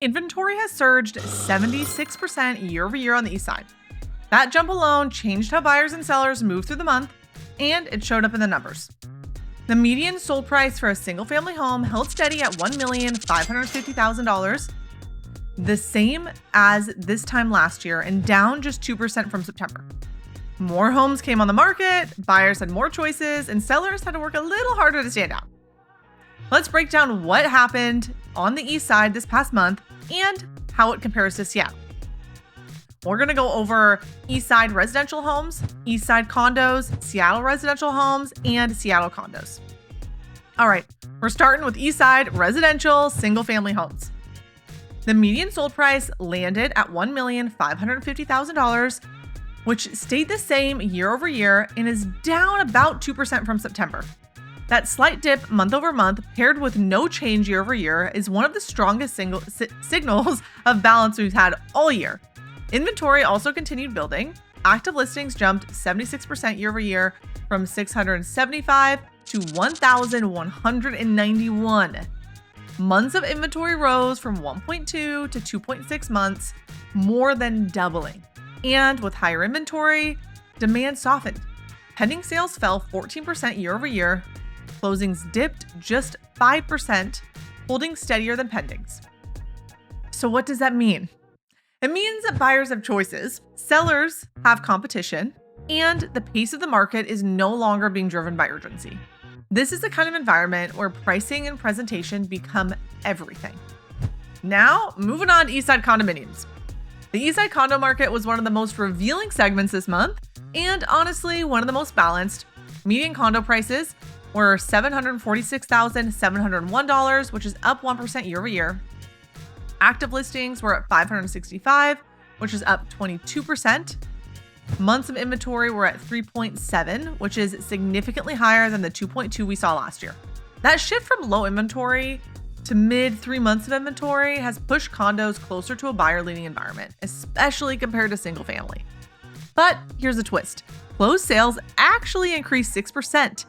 Inventory has surged 76% year over year on the east side. That jump alone changed how buyers and sellers moved through the month, and it showed up in the numbers. The median sold price for a single-family home held steady at $1,550,000, the same as this time last year and down just 2% from September. More homes came on the market, buyers had more choices, and sellers had to work a little harder to stand out. Let's break down what happened on the east side this past month and how it compares to Seattle. We're going to go over Eastside residential homes, Eastside condos, Seattle residential homes, and Seattle condos. All right, we're starting with Eastside residential single-family homes. The median sold price landed at $1,550,000, which stayed the same year over year and is down about 2% from September. That slight dip month over month, paired with no change year over year, is one of the strongest signals of balance we've had all year. Inventory also continued building. Active listings jumped 76% year over year from 675 to 1,191. Months of inventory rose from 1.2 to 2.6 months, more than doubling. And with higher inventory, demand softened. Pending sales fell 14% year over year. Closings dipped just 5%, holding steadier than pendings. So what does that mean? It means that buyers have choices, sellers have competition, and the pace of the market is no longer being driven by urgency. This is the kind of environment where pricing and presentation become everything. Now, moving on to Eastside condominiums. The Eastside condo market was one of the most revealing segments this month, and honestly, one of the most balanced. Median condo prices were $746,701, which is up 1% year over year. Active listings were at 565, which is up 22%. Months of inventory were at 3.7, which is significantly higher than the 2.2 we saw last year. That shift from low inventory to mid 3 months of inventory has pushed condos closer to a buyer-leaning environment, especially compared to single family. But here's a twist. Closed sales actually increased 6%,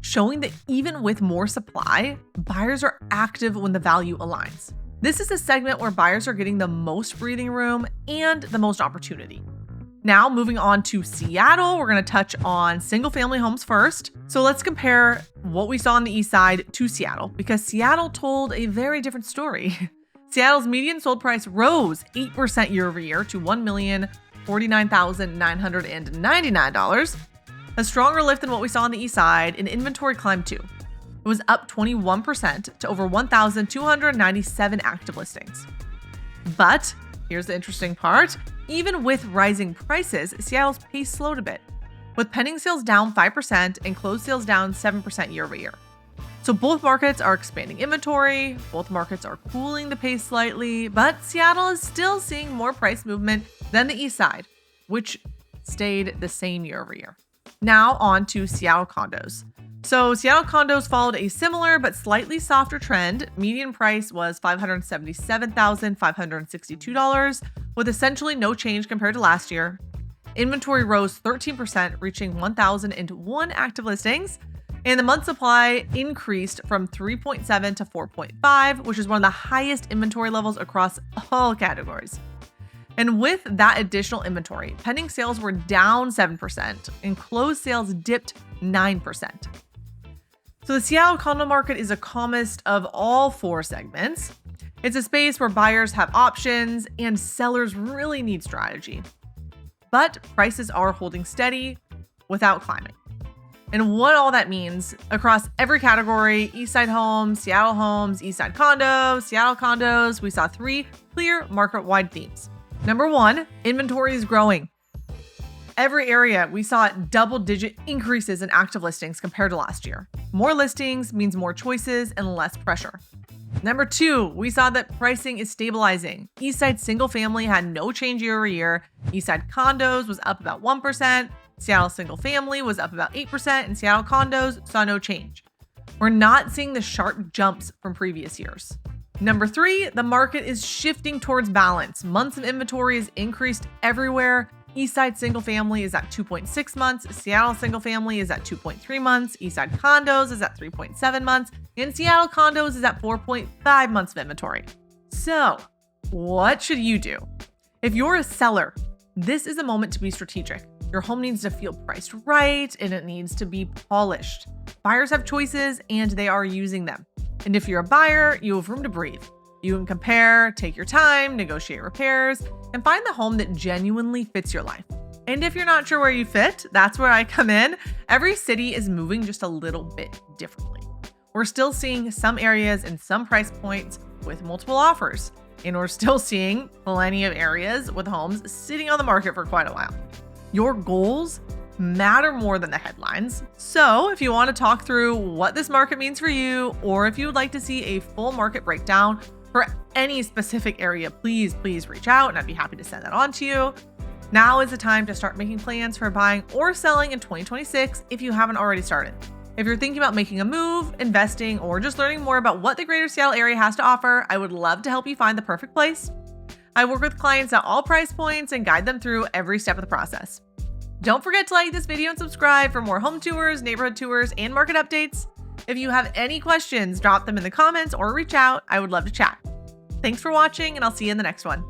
showing that even with more supply, buyers are active when the value aligns. This is a segment where buyers are getting the most breathing room and the most opportunity. Now, moving on to Seattle, we're going to touch on single-family homes first. So let's compare what we saw on the east side to Seattle, because Seattle told a very different story. Seattle's median sold price rose 8% year over year to $1,049,999, a stronger lift than what we saw on the east side, and inventory climbed too. It was up 21% to over 1,297 active listings. But here's the interesting part. Even with rising prices, Seattle's pace slowed a bit, with pending sales down 5% and closed sales down 7% year over year. So both markets are expanding inventory, both markets are cooling the pace slightly, but Seattle is still seeing more price movement than the east side, which stayed the same year over year. Now on to Seattle condos. So Seattle condos followed a similar but slightly softer trend. Median price was $577,562, with essentially no change compared to last year. Inventory rose 13%, reaching 1,001 active listings, and the month supply increased from 3.7 to 4.5, which is one of the highest inventory levels across all categories. And with that additional inventory, pending sales were down 7% and closed sales dipped 9%. So the Seattle condo market is a calmest of all four segments. It's a space where buyers have options and sellers really need strategy. But prices are holding steady without climbing. And what all that means across every category, Eastside homes, Eastside condos, Seattle condos, we saw three clear market-wide themes. Number one, inventory is growing. Every area, we saw double-digit increases in active listings compared to last year. More listings means more choices and less pressure. Number two, we saw that pricing is stabilizing. Eastside single family had no change year over year. Eastside condos was up about 1%. Seattle single family was up about 8%, and Seattle condos saw no change. We're not seeing the sharp jumps from previous years. Number three, the market is shifting towards balance. Months of inventory is increased everywhere. Eastside single family is at 2.6 months, Seattle single family is at 2.3 months, Eastside condos is at 3.7 months, and Seattle condos is at 4.5 months of inventory. So, what should you do? If you're a seller, this is a moment to be strategic. Your home needs to feel priced right and it needs to be polished. Buyers have choices and they are using them. And if you're a buyer, you have room to breathe. You can compare, take your time, negotiate repairs, and find the home that genuinely fits your life. And if you're not sure where you fit, that's where I come in. Every city is moving just a little bit differently. We're still seeing some areas and some price points with multiple offers. And we're still seeing plenty of areas with homes sitting on the market for quite a while. Your goals matter more than the headlines. So if you want to talk through what this market means for you, or if you would like to see a full market breakdown for any specific area, please reach out and I'd be happy to send that on to you. Now is the time to start making plans for buying or selling in 2026 if you haven't already started. If you're thinking about making a move, investing, or just learning more about what the greater Seattle area has to offer, I would love to help you find the perfect place. I work with clients at all price points and guide them through every step of the process. Don't forget to like this video and subscribe for more home tours, neighborhood tours, and market updates. If you have any questions, drop them in the comments or reach out. I would love to chat. Thanks for watching, and I'll see you in the next one.